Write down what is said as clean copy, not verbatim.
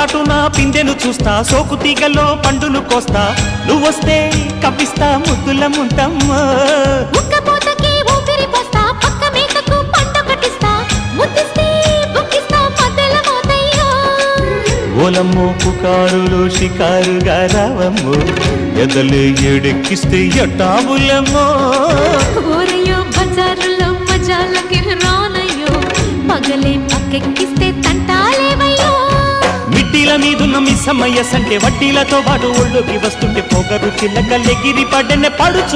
చాటున పిందెను చూస్తా, సోకు తీగలో పండును కోస్తా, నువ్వొస్తే కప్పిస్తా ముద్దుల ముంతమ్మో. ఉక్కపోతకి ఊపిరి పోస్తా, పక్క మేకకు పంట కట్టిస్తా, ముద్దిస్తే బుక్కిస్తా మధ్యల మోతయ్యో. ఓలమ్మో పుకారులు షికారుగా రావమ్మో, ఎదలు ఎడెక్కిస్తే ఎట్టాబులమ్మో. ఊరయ్యో బజారులో మజాలకి రానయ్యో, పగలే పక్కెక్కిస్తే తంటాలేవయ్యో. మిట్టిల మీదున్న మిస్సమ్మయ్య సంటే వడ్డీలతో పాటు ఒళ్ళోకి వస్తుంటే పొగరు చిల్లకల్లెగిరి పడ్డనే పడుచు.